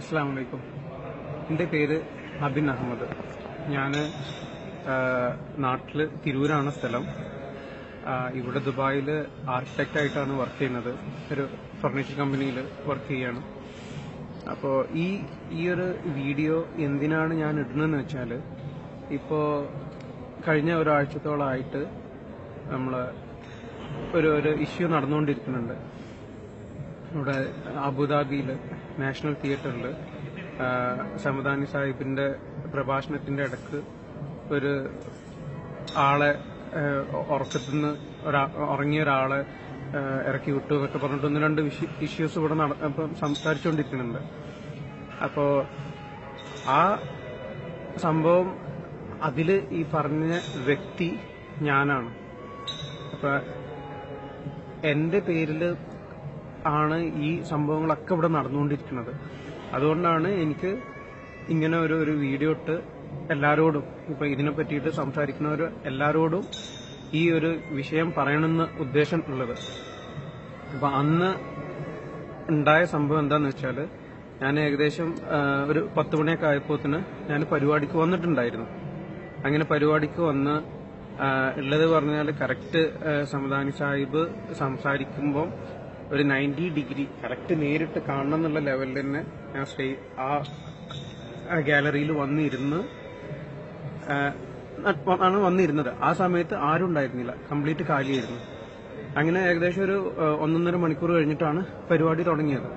അസ്സലാമു അലൈക്കും. എൻ്റെ പേര് അബിൻ അഹമ്മദ്. ഞാൻ നാട്ടിൽ തിരൂരാണ് സ്ഥലം. ഇവിടെ ദുബായിൽ ആർക്കിടെക്റ്റായിട്ടാണ് വർക്ക് ചെയ്യുന്നത്. ഒരു ഫർണിച്ചർ കമ്പനിയിൽ വർക്ക് ചെയ്യാണ്. അപ്പോൾ ഈ ഒരു വീഡിയോ എന്തിനാണ് ഞാൻ ഇടുന്നതെന്ന് വെച്ചാൽ, ഇപ്പോൾ കഴിഞ്ഞ ഒരാഴ്ചത്തോളമായിട്ട് നമ്മൾ ഒരു ഇഷ്യൂ നടന്നുകൊണ്ടിരിക്കുന്നുണ്ട്. ഇവിടെ അബുദാബിയിൽ നാഷണൽ തിയേറ്ററിൽ സമദാനി സാഹിബിന്റെ പ്രഭാഷണത്തിന്റെ ഇടക്ക് ഒരു ആളെ ഉറക്കത്തുനിന്ന് ഉറങ്ങിയ ഒരാളെ ഇറക്കി വിട്ടു എന്നൊക്കെ പറഞ്ഞിട്ട് ഒന്ന് രണ്ട് ഇഷ്യൂസ് ഇവിടെ സംസാരിച്ചുകൊണ്ടിരിക്കുന്നുണ്ട്. അപ്പോ ആ സംഭവം അതില് ഈ പറഞ്ഞ വ്യക്തി ഞാനാണ്. അപ്പൊ എന്റെ പേരില് ആണ് ഈ സംഭവങ്ങളൊക്കെ ഇവിടെ നടന്നുകൊണ്ടിരിക്കുന്നത്. അതുകൊണ്ടാണ് എനിക്ക് ഇങ്ങനെ ഒരു വീഡിയോ ഇട്ട് എല്ലാരോടും, ഇപ്പൊ ഇതിനെ പറ്റിയിട്ട് സംസാരിക്കുന്നവർ എല്ലാരോടും ഈ ഒരു വിഷയം പറയണമെന്ന് ഉദ്ദേശം ഉള്ളത്. അപ്പൊ അന്ന് ഉണ്ടായ സംഭവം എന്താന്ന് വെച്ചാല്, ഞാൻ ഏകദേശം ഒരു 10 മണിയൊക്കെ ആയപ്പോത്തിന് ഞാൻ പരിപാടിക്ക് വന്നിട്ടുണ്ടായിരുന്നു. അങ്ങനെ പരിപാടിക്ക് വന്ന് ഉള്ളത് പറഞ്ഞാൽ കറക്റ്റ് സമദാനി സാഹിബ് സംസാരിക്കുമ്പോൾ ഒരു 90 ഡിഗ്രി കറക്റ്റ് നേരിട്ട് കാണണം എന്നുള്ള ലെവലിൽ തന്നെ ഞാൻ ആ ഗാലറിയിൽ വന്നിരുന്നത്. ആ സമയത്ത് ആരും ഉണ്ടായിരുന്നില്ല, കംപ്ലീറ്റ് കാലിയായിരുന്നു. അങ്ങനെ ഏകദേശം ഒരു 1.5 മണിക്കൂർ കഴിഞ്ഞിട്ടാണ് പരിപാടി തുടങ്ങിയത്.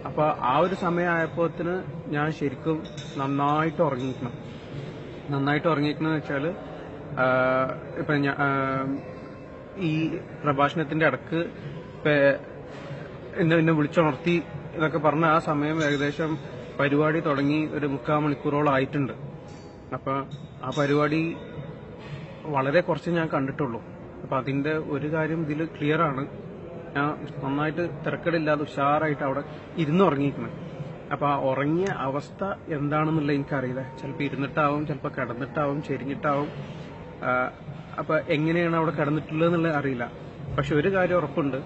അപ്പൊ ആ ഒരു സമയമായപ്പോത്തിന് ഞാൻ ശരിക്കും നന്നായിട്ട് ഉറങ്ങിയിരിക്കണം വെച്ചാല്, ഇപ്പൊ ഈ പ്രഭാഷണത്തിന്റെ ഇടക്ക് എന്നെ വിളിച്ചുണർത്തി എന്നൊക്കെ പറഞ്ഞ ആ സമയം ഏകദേശം പരിപാടി തുടങ്ങി ഒരു 3/4 മണിക്കൂറോളം ആയിട്ടുണ്ട്. അപ്പൊ ആ പരിപാടി വളരെ കുറച്ച് ഞാൻ കണ്ടിട്ടുള്ളൂ. അപ്പൊ അതിന്റെ ഒരു കാര്യം ഇതിൽ ക്ലിയർ ആണ്, ഞാൻ നന്നായിട്ട് തിരക്കടില്ലാതെ ഉഷാറായിട്ട് അവിടെ ഇരുന്നുറങ്ങിയിരിക്കണം. അപ്പൊ ആ ഉറങ്ങിയ അവസ്ഥ എന്താണെന്നുള്ള എനിക്കറിയില്ല. ചിലപ്പോൾ ഇരുന്നിട്ടാവും, ചിലപ്പോൾ കിടന്നിട്ടാവും, ചെരിഞ്ഞിട്ടാവും. അപ്പൊ എങ്ങനെയാണ് അവിടെ കിടന്നിട്ടുള്ളത് എന്നുള്ളത് അറിയില്ല. പക്ഷെ ഒരു കാര്യം ഉറപ്പുണ്ട്,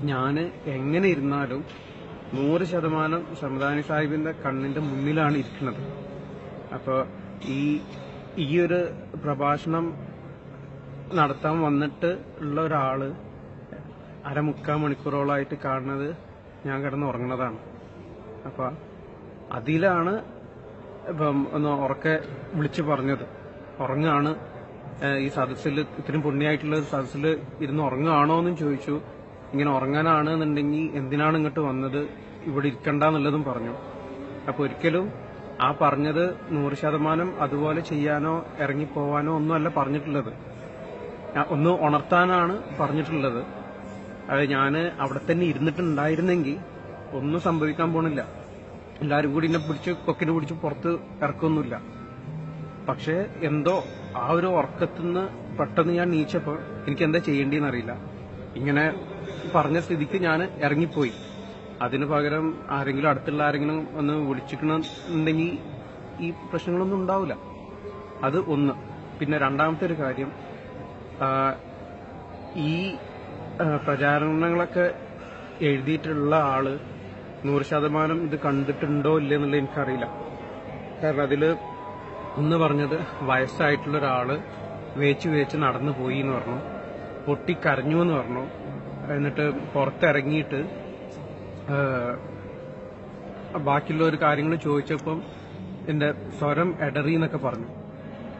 ഞാന് എങ്ങനെ ഇരുന്നാലും 100% സമദാനി സാഹിബിന്റെ കണ്ണിന്റെ മുന്നിലാണ് ഇരിക്കുന്നത്. അപ്പൊ ഈ ഒരു പ്രഭാഷണം നടത്താൻ വന്നിട്ട് ഉള്ള ഒരാള് 1/4 മണിക്കൂറോളായിട്ട് കാണുന്നത് ഞാൻ കിടന്ന് ഉറങ്ങുന്നതാണ്. അപ്പൊ അതിലാണ് ഇപ്പം ഒന്ന് ഉറക്കെ വിളിച്ചു പറഞ്ഞത്, ഉറങ്ങാണ് ഈ സദസ്സിൽ, ഇത്രയും പുണ്യായിട്ടുള്ള സദസ്സിൽ ഇരുന്ന് ഉറങ്ങുകയാണോ എന്നും ചോദിച്ചു. ഇങ്ങനെ ഉറങ്ങാനാണ് എന്നുണ്ടെങ്കിൽ എന്തിനാണ് ഇങ്ങോട്ട് വന്നത്, ഇവിടെ ഇരിക്കണ്ടെന്നുള്ളതും പറഞ്ഞു. അപ്പൊ ഒരിക്കലും ആ പറഞ്ഞത് 100% അതുപോലെ ചെയ്യാനോ ഇറങ്ങിപ്പോവാനോ ഒന്നുമല്ല പറഞ്ഞിട്ടുള്ളത്. ഒന്ന് ഉണർത്താനാണ് പറഞ്ഞിട്ടുള്ളത്. അത് ഞാന് അവിടെ തന്നെ ഇരുന്നിട്ടുണ്ടായിരുന്നെങ്കിൽ ഒന്നും സംഭവിക്കാൻ പോണില്ല. എല്ലാരും കൂടി എന്നെ കൊക്കിനെ പിടിച്ച് പുറത്ത് ഇറക്കൊന്നുമില്ല. പക്ഷെ എന്തോ ആ ഒരു ഉറക്കത്തുനിന്ന് പെട്ടെന്ന് ഞാൻ നീച്ചപ്പോ എനിക്ക് എന്താ ചെയ്യേണ്ടിയെന്ന് അറിയില്ല. ഇങ്ങനെ പറഞ്ഞ സ്ഥിതിക്ക് ഞാൻ ഇറങ്ങിപ്പോയി. അതിനു പകരം അടുത്തുള്ള ആരെങ്കിലും ഒന്ന് വിളിച്ചിട്ടുണ്ടെങ്കിൽ ഈ പ്രശ്നങ്ങളൊന്നും ഉണ്ടാവില്ല. അത് ഒന്ന്. പിന്നെ രണ്ടാമത്തെ ഒരു കാര്യം, ഈ പ്രചാരണങ്ങളൊക്കെ എഴുതിയിട്ടുള്ള ആള് 100% ഇത് കണ്ടിട്ടുണ്ടോ ഇല്ലേ എന്നുള്ളത് എനിക്കറിയില്ല. കാരണം അതില് ഒന്ന് പറഞ്ഞത്, വയസ്സായിട്ടുള്ള ഒരാള് വേച്ച് നടന്നു പോയി എന്ന് പറഞ്ഞു, പൊട്ടിക്കരഞ്ഞു എന്ന് പറഞ്ഞു. എന്നിട്ട് പുറത്തിറങ്ങിയിട്ട് ബാക്കിയുള്ള ഒരു കാര്യങ്ങൾ ചോദിച്ചപ്പം എന്റെ സ്വരം എടറി എന്നൊക്കെ പറഞ്ഞു.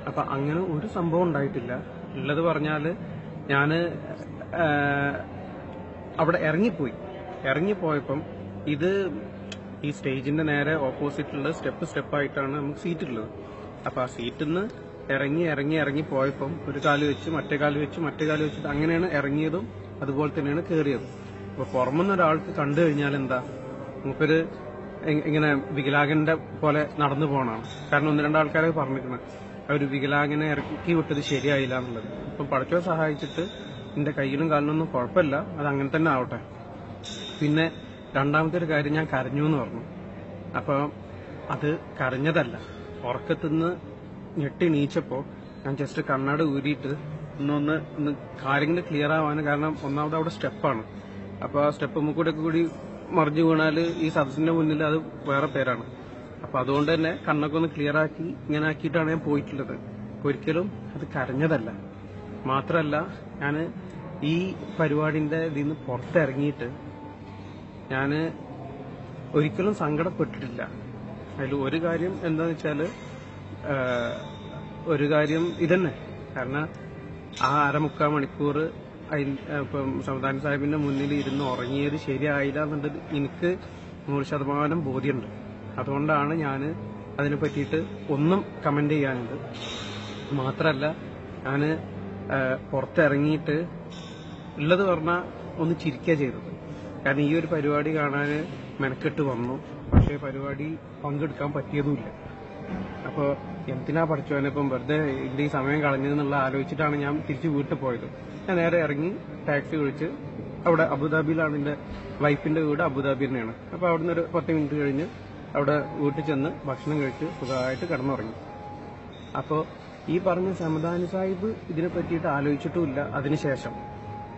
അപ്പൊ അങ്ങനെ ഒരു സംഭവം ഉണ്ടായിട്ടില്ല. ഉള്ളത് പറഞ്ഞാല് ഞാന് അവിടെ ഇറങ്ങിപ്പോയപ്പം ഇത് ഈ സ്റ്റേജിന്റെ നേരെ ഓപ്പോസിറ്റുള്ള സ്റ്റെപ്പായിട്ടാണ് നമുക്ക് സീറ്റ് ഉള്ളത്. അപ്പൊ ആ സീറ്റിൽ നിന്ന് ഇറങ്ങി പോയപ്പം ഒരു കാല് വെച്ച് മറ്റേ കാല് വെച്ചിട്ട് അങ്ങനെയാണ് ഇറങ്ങിയതും അതുപോലെ തന്നെയാണ് കയറിയതും. അപ്പൊ പുറമെന്ന് ഒരാൾക്ക് കണ്ടു കഴിഞ്ഞാൽ എന്താ, നമുക്കൊരു ഇങ്ങനെ വികലാംഗന്റെ പോലെ നടന്നു പോകണമാണ്. കാരണം 1-2 ആൾക്കാരെ പറഞ്ഞിരിക്കണം ഒരു വികലാംഗനെ ഇറക്കി വിട്ടത് ശരിയായില്ല എന്നുള്ളത്. ഇപ്പം പഠിച്ചോ സഹായിച്ചിട്ട് എന്റെ കയ്യിലും കാലിനൊന്നും കുഴപ്പമില്ല, അത് അങ്ങനെ തന്നെ ആവട്ടെ. പിന്നെ രണ്ടാമത്തെ ഒരു കാര്യം, ഞാൻ കരഞ്ഞു എന്ന് പറഞ്ഞു. അപ്പൊ അത് കരഞ്ഞതല്ല, ഉറക്കത്തുനിന്ന് ഞെട്ടി നീച്ചപ്പോ ഞാൻ ജസ്റ്റ് കണ്ണാട് ഊരിയിട്ട് ഒന്ന് കാര്യങ്ങൾ ക്ലിയർ ആവാൻ. കാരണം ഒന്നാമത് അവിടെ സ്റ്റെപ്പാണ്. അപ്പൊ ആ സ്റ്റെപ്പ് കൂടി മറിഞ്ഞു വീണാല് ഈ സദസ്സിന്റെ മുന്നിൽ അത് വേറെ പേരാണ്. അപ്പൊ അതുകൊണ്ട് തന്നെ കണ്ണൊക്കെ ഒന്ന് ക്ലിയർ ആക്കി ഇങ്ങനെ ആക്കിയിട്ടാണ് ഞാൻ പോയിട്ടുള്ളത്. ഒരിക്കലും അത് കരഞ്ഞതല്ല. മാത്രല്ല ഞാൻ ഈ പരിപാടിന്റെ ഇതിൽ നിന്ന് പുറത്തിറങ്ങിയിട്ട് ഞാൻ ഒരിക്കലും സങ്കടപ്പെട്ടിട്ടില്ല. അതിൽ ഒരു കാര്യം എന്താന്ന് വെച്ചാല് ഒരു കാര്യം ഇതന്നെ, കാരണം ആ 1/4 മണിക്കൂർ ഇപ്പം സമദാനി സാഹിബിന്റെ മുന്നിൽ ഇരുന്ന് ഉറങ്ങിയത് ശരിയായില്ല എന്നുള്ളത് എനിക്ക് 100% ബോധ്യമുണ്ട്. അതുകൊണ്ടാണ് ഞാൻ അതിനെ പറ്റിയിട്ട് ഒന്നും കമന്റ് ചെയ്യാനുണ്ട്. മാത്രല്ല ഞാൻ പുറത്തിറങ്ങിയിട്ട് ഉള്ളത് പറഞ്ഞാൽ ഒന്ന് ചിരിക്കുക ചെയ്തത്. കാരണം ഈ ഒരു പരിപാടി കാണാൻ മെനക്കെട്ട് വന്നു, പക്ഷേ പരിപാടി പങ്കെടുക്കാൻ പറ്റിയതുമില്ല. അപ്പോൾ എന്തിനാ പഠിച്ചവനിപ്പം വെറുതെ ഇതിന്റെ ഈ സമയം കളഞ്ഞതെന്നുള്ള ആലോചിച്ചിട്ടാണ് ഞാൻ തിരിച്ച് വീട്ടിൽ പോയത്. ഞാൻ നേരെ ഇറങ്ങി ടാക്സി വിളിച്ച് അവിടെ അബുദാബിയിലാണ് എന്റെ വൈഫിന്റെ വീട്, അബുദാബി തന്നെയാണ്. അപ്പോൾ അവിടുന്ന് ഒരു 10 മിനിറ്റ് കഴിഞ്ഞ് അവിടെ വീട്ടിൽ ചെന്ന് ഭക്ഷണം കഴിച്ച് സുഖമായിട്ട് കിടന്നുറങ്ങി. അപ്പോൾ ഈ പറഞ്ഞ സമദാനി സാഹിബ് ഇതിനെ പറ്റിയിട്ട് ആലോചിച്ചിട്ടുമില്ല അതിനുശേഷം.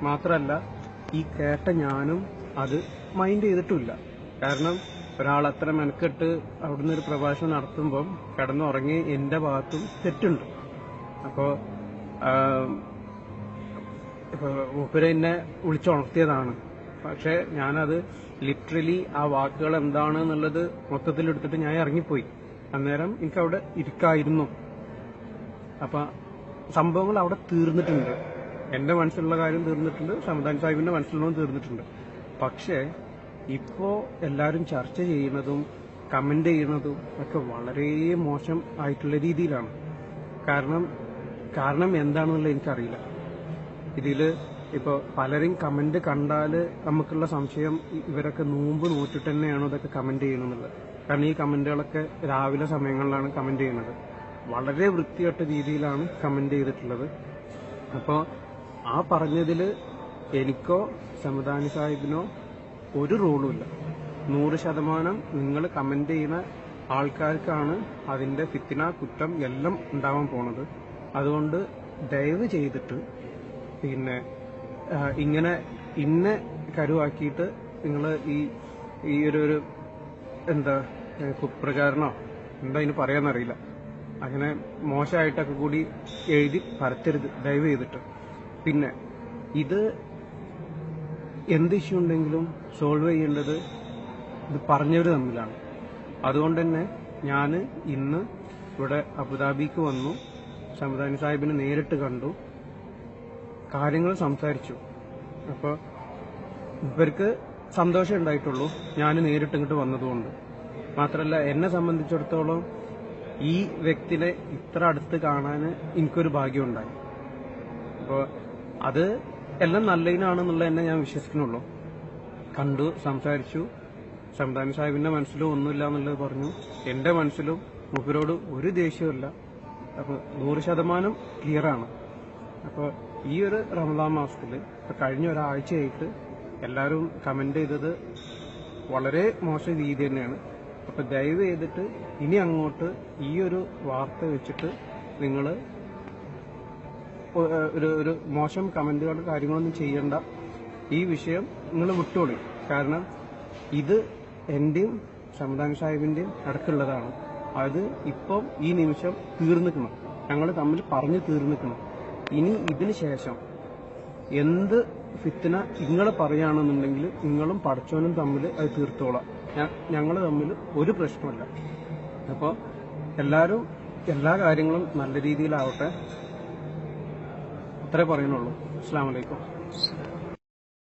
മാത്രമല്ല ഈ കേട്ട ഞാനും അത് മൈൻഡ് ചെയ്തിട്ടുമില്ല. കാരണം ഒരാൾ അത്ര മെനക്കെട്ട് അവിടുന്ന് ഒരു പ്രഭാഷണം നടത്തുമ്പം കിടന്നുറങ്ങി എന്റെ ഭാഗത്തും തെറ്റുണ്ട്. അപ്പോ മൂപ്പര് എന്നെ വിളിച്ചുണർത്തിയതാണ്. പക്ഷെ ഞാനത് ലിറ്ററലി ആ വാക്കുകൾ എന്താണെന്നുള്ളത് മൊത്തത്തിൽ എടുത്തിട്ട് ഞാൻ ഇറങ്ങിപ്പോയി. അന്നേരം എനിക്ക് അവിടെ ഇരിക്കായിരുന്നു. അപ്പൊ സംഭവങ്ങൾ അവിടെ തീർന്നിട്ടുണ്ട്. എന്റെ മനസ്സിലുള്ള കാര്യം തീർന്നിട്ടുണ്ട്, സമദാനി സാഹിബിന്റെ മനസ്സിലുള്ളതും തീർന്നിട്ടുണ്ട്. പക്ഷേ ഇപ്പോ എല്ലാവരും ചർച്ച ചെയ്യുന്നതും കമന്റ് ചെയ്യുന്നതും ഒക്കെ വളരെ മോശം ആയിട്ടുള്ള രീതിയിലാണ്. കാരണം എന്താണെന്നുള്ളത് എനിക്കറിയില്ല. ഇതില് ഇപ്പൊ പലരും കമന്റ് കണ്ടാല് നമുക്കുള്ള സംശയം ഇവരൊക്കെ നോമ്പ് നോറ്റിട്ട് തന്നെയാണോ ഇതൊക്കെ കമന്റ് ചെയ്യണമെന്നുള്ളത്. കാരണം ഈ കമന്റുകളൊക്കെ രാവിലെ സമയങ്ങളിലാണ് കമന്റ് ചെയ്യുന്നത്. വളരെ വൃത്തികെട്ട രീതിയിലാണ് കമന്റ് ചെയ്തിട്ടുള്ളത്. അപ്പോ ആ പറഞ്ഞതില് എനിക്കോ സമദാനി സാഹിബിനോ ഒരു റോളുമില്ല. 100% നിങ്ങൾ കമന്റ് ചെയ്യുന്ന ആൾക്കാർക്കാണ് അതിന്റെ ഫിത്തിന, കുറ്റം എല്ലാം ഉണ്ടാവാൻ പോണത്. അതുകൊണ്ട് ദയവ് ചെയ്തിട്ട് പിന്നെ ഇങ്ങനെ കരുവാക്കിയിട്ട് നിങ്ങൾ ഈ ഒരു എന്താ കുപ്രചാരണോ എന്താ ഇതിന് പറയാന്നറിയില്ല, അങ്ങനെ മോശമായിട്ടൊക്കെ കൂടി എഴുതി പരത്തരുത് ദയവ് ചെയ്തിട്ട്. പിന്നെ ഇത് എന്ത് ഇഷ്യൂ ഉണ്ടെങ്കിലും സോൾവ് ചെയ്യേണ്ടത് ഇത് പറഞ്ഞവർ തമ്മിലാണ്. അതുകൊണ്ട് തന്നെ ഞാൻ ഇന്ന് ഇവിടെ അബുദാബിക്ക് വന്നു, സമദാനി സാഹിബിനെ നേരിട്ട് കണ്ടു, കാര്യങ്ങൾ സംസാരിച്ചു. അപ്പോൾ ഇവർക്ക് സന്തോഷം ഉണ്ടായിട്ടുള്ളൂ ഞാൻ നേരിട്ട് ഇങ്ങോട്ട് വന്നതുകൊണ്ട്. മാത്രമല്ല എന്നെ സംബന്ധിച്ചിടത്തോളം ഈ വ്യക്തിനെ ഇത്ര അടുത്ത് കാണാൻ എനിക്കൊരു ഭാഗ്യമുണ്ടായി. അപ്പോൾ അത് എല്ലാം നല്ലതിനാണെന്നുള്ള തന്നെ ഞാൻ വിശ്വസിക്കുന്നുള്ളൂ. കണ്ടു, സംസാരിച്ചു. സമദാനി സാഹിബിന്റെ മനസ്സിലും ഒന്നുമില്ല എന്നുള്ളത് പറഞ്ഞു. എന്റെ മനസ്സിലും മൂപ്പരോട് ഒരു ദേഷ്യമില്ല. അപ്പൊ 100% ക്ലിയറാണ്. അപ്പോൾ ഈ ഒരു റമദാൻ മാസത്തിൽ കഴിഞ്ഞ ഒരാഴ്ചയായിട്ട് എല്ലാവരും കമന്റ് ചെയ്തത് വളരെ മോശം രീതി തന്നെയാണ്. അപ്പൊ ദയവ് ചെയ്തിട്ട് ഇനി അങ്ങോട്ട് ഈ ഒരു വാർത്ത വെച്ചിട്ട് നിങ്ങൾ ഒരു മോശം കമന്റുകളും കാര്യങ്ങളൊന്നും ചെയ്യണ്ട. ഈ വിഷയം നിങ്ങൾ വിട്ടോളി. കാരണം ഇത് എന്റെയും സമദാനി സാഹിബിന്റെയും അടക്കമുള്ളതാണ്. അത് ഇപ്പം ഈ നിമിഷം തീർന്നിക്കണം. ഞങ്ങൾ തമ്മിൽ പറഞ്ഞു തീർന്നിക്കണം. ഇനി ഇതിന് ശേഷം എന്ത് ഫിത്തിന നിങ്ങൾ പറയുകയാണെന്നുണ്ടെങ്കിൽ നിങ്ങളും പടച്ചോനും തമ്മിൽ അത് തീർത്തോളാം. ഞങ്ങൾ തമ്മിൽ ഒരു പ്രശ്നമല്ല. അപ്പോൾ എല്ലാവരും എല്ലാ കാര്യങ്ങളും നല്ല രീതിയിലാവട്ടെ, അത്രേ പറയുന്നുള്ളൂ. അസ്സലാമു അലൈക്കും.